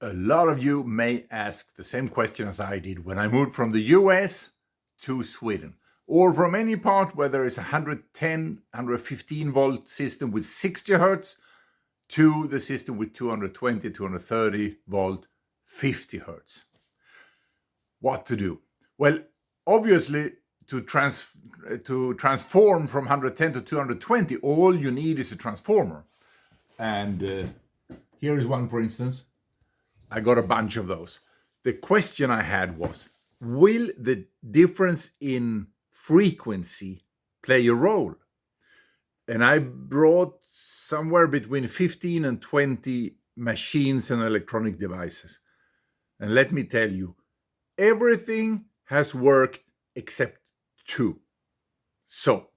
A lot of you may ask the same question as I did when I moved from the US to Sweden, or from any part where there is a 110, 115 volt system with 60 hertz to the system with 220, 230 volt, 50 hertz. What to do? Well, obviously, to transform from 110 to 220, all you need is a transformer. And here is one, for instance. I got a bunch of those. The question I had was, will the difference in frequency play a role? And I brought somewhere between 15 and 20 machines and electronic devices. And let me tell you, everything has worked except two. So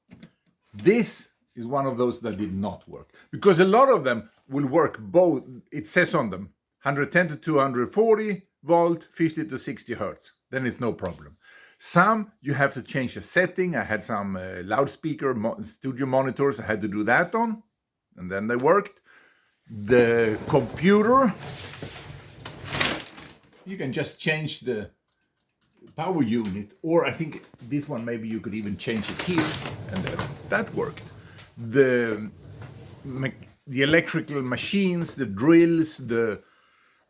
this is one of those that did not work, because a lot of them will work both. It says on them 110 to 240 volt, 50 to 60 hertz. Then it's no problem. Some you have to change the setting. I had some loudspeaker studio monitors I had to do that on, and then they worked. The computer, you can just change the power unit, or I think this one, maybe you could even change it here, and that worked. The electrical machines, the drills,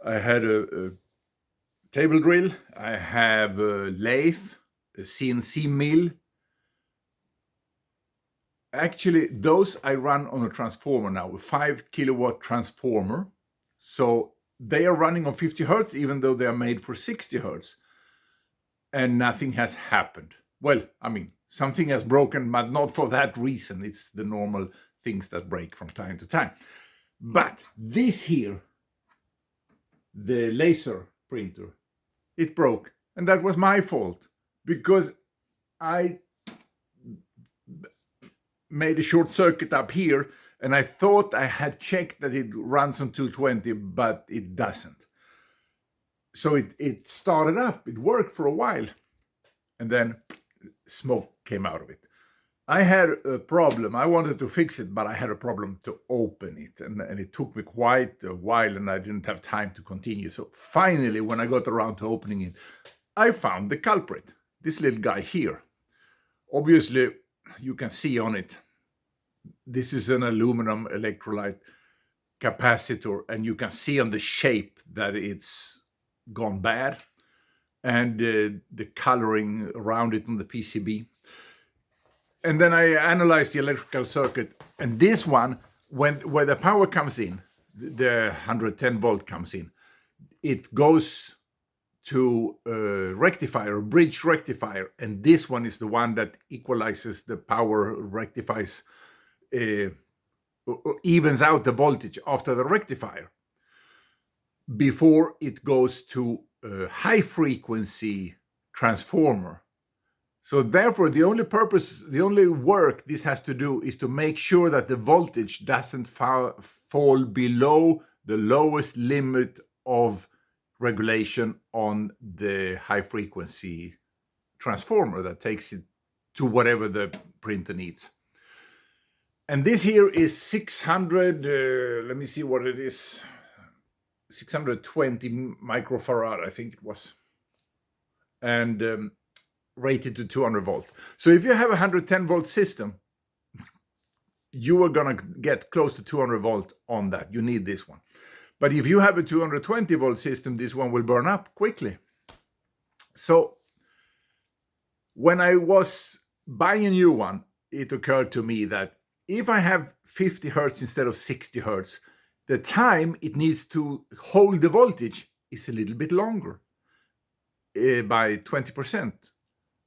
I had a table drill, I have a lathe, a CNC mill. Actually, those I run on a transformer now, a 5 kilowatt transformer. So they are running on 50 hertz, even though they are made for 60 hertz. And nothing has happened. Well, I mean, something has broken, but not for that reason. It's the normal things that break from time to time. But this here, the laser printer, it broke. And that was my fault, because I made a short circuit up here, and I thought I had checked that it runs on 220, but it doesn't. So it started up, it worked for a while, and then smoke came out of it. I had a problem. I wanted to fix it, but I had a problem to open it, and it took me quite a while, and I didn't have time to continue. So finally, when I got around to opening it, I found the culprit, this little guy here. Obviously, you can see on it, this is an aluminum electrolyte capacitor, and you can see on the shape that it's gone bad, and the coloring around it on the PCB. And then I analyzed the electrical circuit, and this one, where the power comes in, the 110 volt comes in, it goes to a rectifier, a bridge rectifier, and this one is the one that equalizes the power, rectifies, evens out the voltage after the rectifier, before it goes to a high frequency transformer. So therefore, the only work this has to do is to make sure that the voltage doesn't fall below the lowest limit of regulation on the high frequency transformer that takes it to whatever the printer needs. And this here is 600, let me see what it is, 620 microfarad, I think it was, and rated to 200 volt. So if you have a 110 volt system, you are going to get close to 200 volt on that. You need this one. But if you have a 220 volt system, this one will burn up quickly. So when I was buying a new one, it occurred to me that if I have 50 hertz instead of 60 hertz, the time it needs to hold the voltage is a little bit longer, by 20%.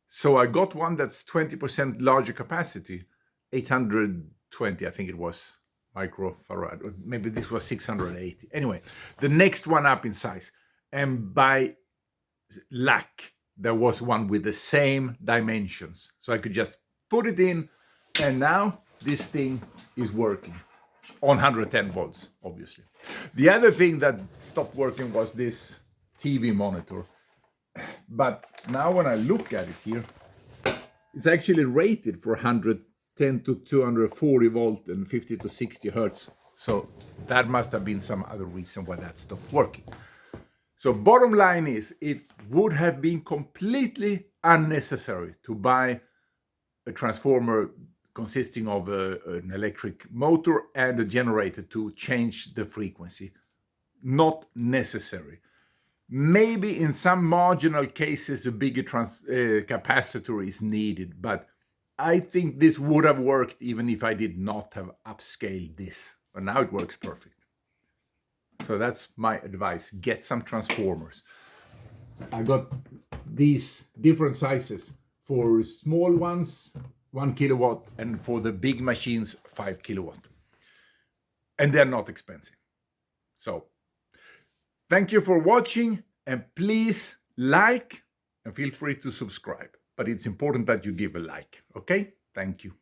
So I got one that's 20% larger capacity, 820, I think it was, microfarad, or maybe this was 680. Anyway, the next one up in size. And by luck, there was one with the same dimensions. So I could just put it in, and now this thing is working on 110 volts, obviously. The other thing that stopped working was this TV monitor. But now when I look at it here, it's actually rated for 110 to 240 volt and 50 to 60 hertz. So that must have been some other reason why that stopped working. So bottom line is, it would have been completely unnecessary to buy a transformer consisting of an electric motor and a generator to change the frequency. Not necessary. Maybe in some marginal cases a bigger capacitor is needed, but I think this would have worked even if I did not have upscaled this. But now it works perfect. So that's my advice. Get some transformers. I got these different sizes. For small ones, 1 kilowatt, and for the big machines, 5 kilowatt. And they're not expensive. So thank you for watching, and please like and feel free to subscribe. But it's important that you give a like, okay? Thank you.